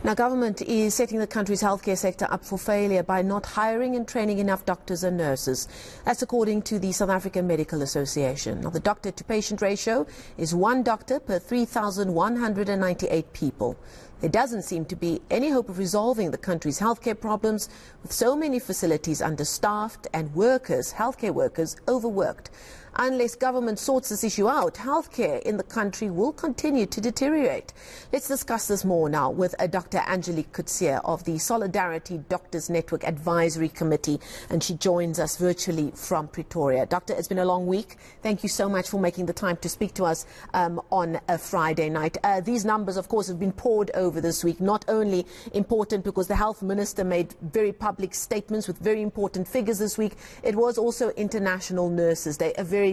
Now, government is setting the country's healthcare sector up for failure by not hiring and training enough doctors and nurses. That's according to the South African Medical Association. Now, the doctor-to-patient ratio is 1 doctor per 3,198 people. There doesn't seem to be any hope of resolving the country's healthcare problems, with so many facilities understaffed and healthcare workers, overworked. Unless government sorts this issue out, healthcare in the country will continue to deteriorate. Let's discuss this more now with Dr. Angelique Coetzee of the Solidarity Doctors Network Advisory Committee, and she joins us virtually from Pretoria. Doctor, it's been a long week. Thank you so much for making the time to speak to us on a Friday night. These numbers, of course, have been poured over this week, not only important because the health minister made very public statements with very important figures this week, it was also International Nurses Day, a very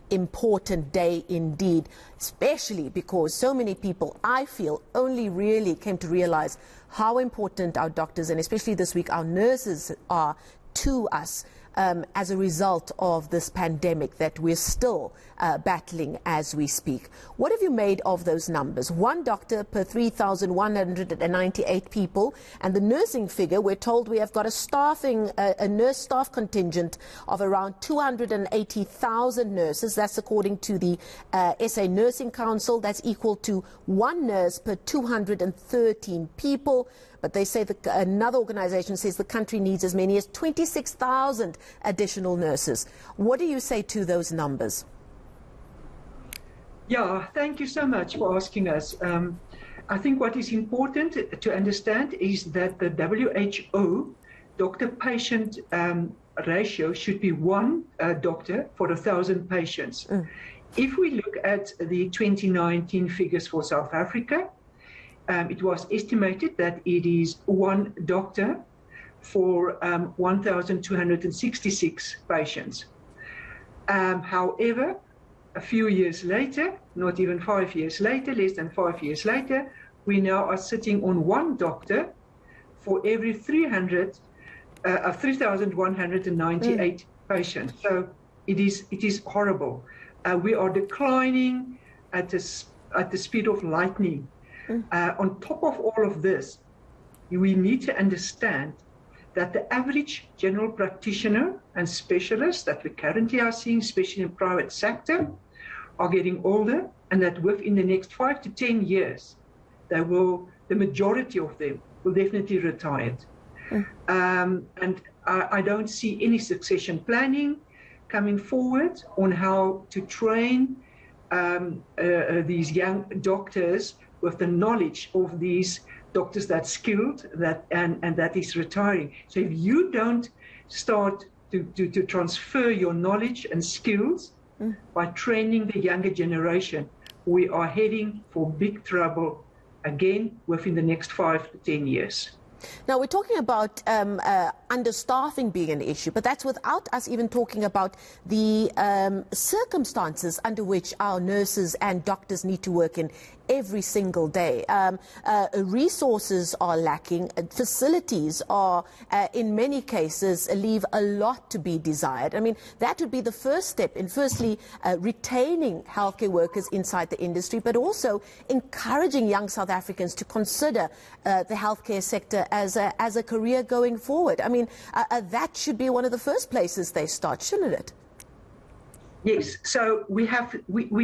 important day indeed, especially because so many people, I feel, only really came to realize how important our doctors and especially this week our nurses are to us as a result of this pandemic that we're still battling as we speak. What have you made of those numbers? 1 doctor per 3,198 people, and the nursing figure, we're told we have got a nurse staff contingent of around 280,000 nurses. That's according to the SA Nursing Council. That's equal to 1 nurse per 213 people. But they say that another organization says the country needs as many as 26,000 additional nurses. What do you say to those numbers? Yeah, thank you so much for asking us. I think what is important to understand is that the WHO doctor-patient ratio should be 1 doctor for 1,000 patients. If we look at the 2019 figures for South Africa, it was estimated that it is 1 doctor for 1,266 patients. However, a few years later, not even 5 years later, less than 5 years later, we now are sitting on 1 doctor for every 3,198 patients. So it is horrible. We are declining at the speed of lightning. On top of all of this, we need to understand that the average general practitioner and specialist that we currently are seeing, especially in the private sector, are getting older, and that within the next 5 to 10 years, the majority of them will definitely retire. And I don't see any succession planning coming forward on how to train these young doctors with the knowledge of these doctors that's skilled and that is retiring. So if you don't start to transfer your knowledge and skills by training the younger generation, we are heading for big trouble again within the next 5 to 10 years. Now, we're talking about understaffing being an issue, but that's without us even talking about the circumstances under which our nurses and doctors need to work in every single day. Resources are lacking. Facilities are, in many cases, leave a lot to be desired. I mean, that would be the first step in firstly retaining healthcare workers inside the industry, but also encouraging young South Africans to consider the healthcare sector as a career going forward. I mean, that should be one of the first places they start, shouldn't it? Yes, so we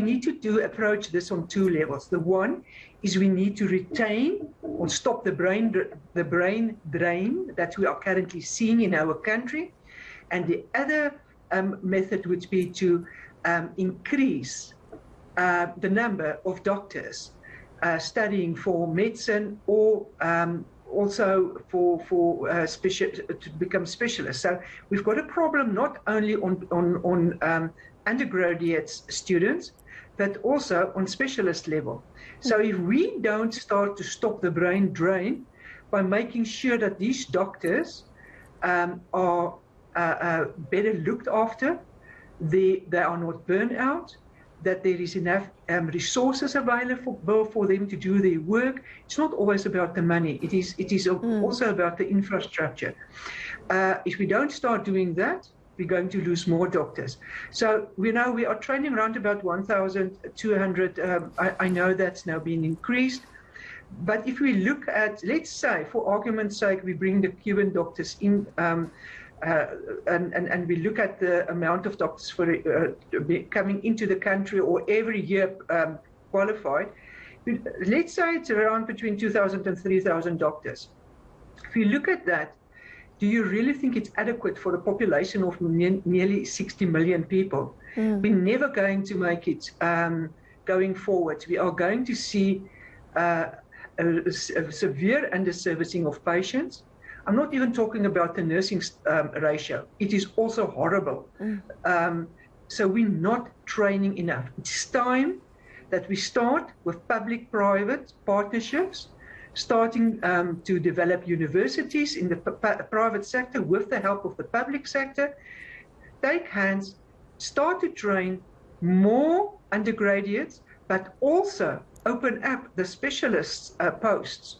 need to approach this on 2 levels. The one is we need to retain or stop the brain drain that we are currently seeing in our country, and the other method would be to increase the number of doctors studying for medicine or also to become specialists. So we've got a problem not only on undergraduate students, but also on specialist level. So if we don't start to stop the brain drain by making sure that these doctors are better looked after, they are not burned out, that there is enough resources available for them to do their work. It's not always about the money. It is also about the infrastructure. If we don't start doing that, we're going to lose more doctors. So we are training around about 1,200. I know that's now been increased, But if we look at, let's say, for argument's sake, we bring the Cuban doctors in, and we look at the amount of doctors coming into the country or every year qualified. Let's say it's around between 2,000 and 3,000 doctors. If you look at that, do you really think it's adequate for a population of nearly 60 million people? We're never going to make it going forward. We are going to see a severe underservicing of patients. I'm not even talking about the nursing ratio. It is also horrible. So we're not training enough. It's time that we start with public-private partnerships, starting to develop universities in the private sector with the help of the public sector. Take hands, start to train more undergraduates, but also open up the specialist posts.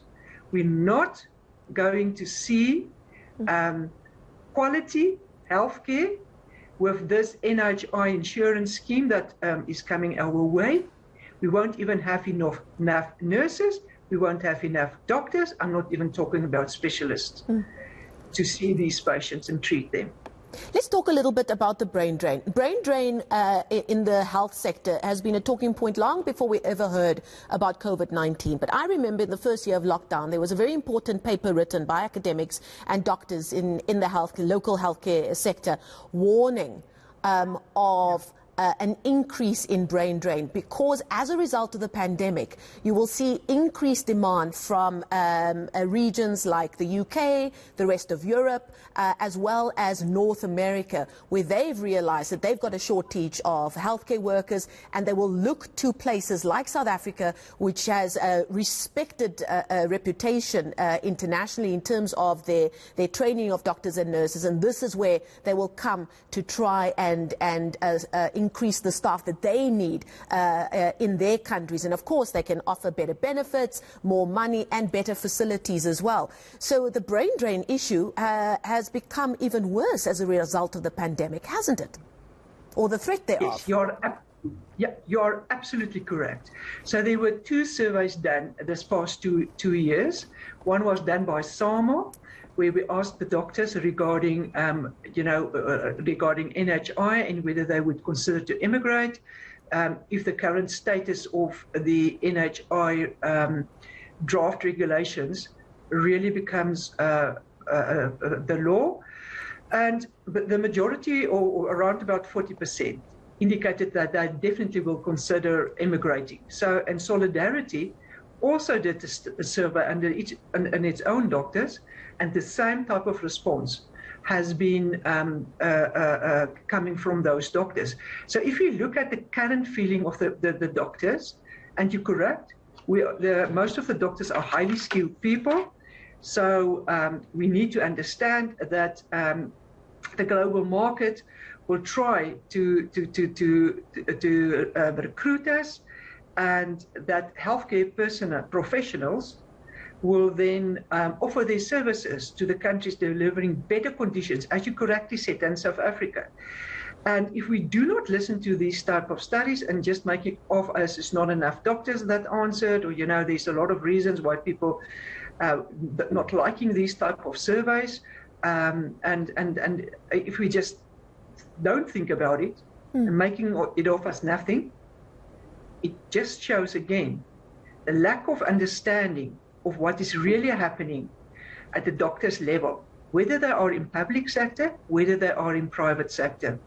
We're not going to see quality healthcare with this NHI insurance scheme that is coming our way. We won't even have enough nurses. We won't have enough doctors. I'm not even talking about specialists to see these patients and treat them. Let's talk a little bit about the brain drain. Brain drain in the health sector has been a talking point long before we ever heard about COVID-19. But I remember in the first year of lockdown, there was a very important paper written by academics and doctors in the local healthcare sector warning of an increase in brain drain, because as a result of the pandemic, you will see increased demand from regions like the UK, the rest of Europe, as well as North America, where they've realized that they've got a shortage of healthcare workers, and they will look to places like South Africa, which has a respected reputation internationally in terms of their training of doctors and nurses, and this is where they will come to try and increase the staff that they need in their countries. And of course, they can offer better benefits, more money, and better facilities as well. So the brain drain issue has become even worse as a result of the pandemic, hasn't it? Or the threat thereof. Yes, you're absolutely correct. So there were two surveys done this past two years. One was done by SAMA, where we asked the doctors regarding, regarding NHI and whether they would consider to immigrate, if the current status of the NHI draft regulations really becomes the law. And the majority, or around about 40%, indicated that they definitely will consider immigrating. So, and Solidarity also did a survey under its own doctors, and the same type of response has been coming from those doctors. So if you look at the current feeling of the doctors, and you're correct, most of the doctors are highly skilled people. So we need to understand that the global market will try to recruit us, and that healthcare professionals will then offer their services to the countries delivering better conditions, as you correctly said, than South Africa. And if we do not listen to these type of studies and just make it off as it's not enough doctors that answered, or there's a lot of reasons why people not liking these type of surveys, and if we just don't think about it and making it off as nothing, it just shows again the lack of understanding of what is really happening at the doctor's level, whether they are in public sector, whether they are in private sector.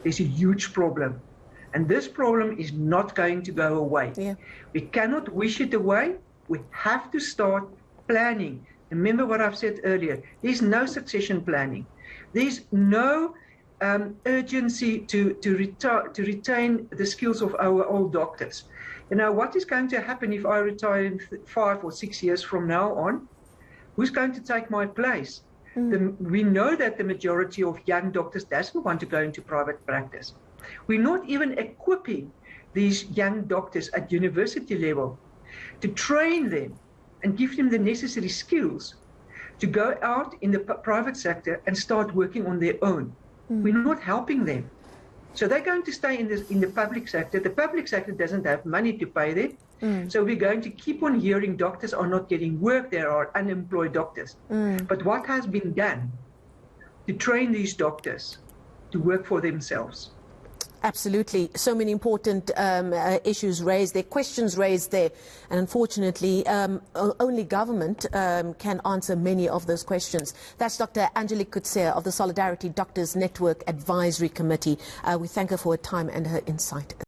There's a huge problem. And this problem is not going to go away. Yeah. We cannot wish it away. We have to start planning. Remember what I've said earlier. There's no succession planning. There's no urgency to retain the skills of our old doctors. What is going to happen if I retire in 5 or 6 years from now on? Who's going to take my place? We know that the majority of young doctors doesn't want to go into private practice. We're not even equipping these young doctors at university level to train them and give them the necessary skills to go out in the private sector and start working on their own. We're not helping them. So they're going to stay in the public sector. The public sector doesn't have money to pay them. So we're going to keep on hearing doctors are not getting work. There are unemployed doctors. But what has been done to train these doctors to work for themselves? Absolutely. So many important issues raised there, questions raised there. And unfortunately, only government can answer many of those questions. That's Dr. Angelique Coetzee of the Solidarity Doctors Network Advisory Committee. We thank her for her time and her insight.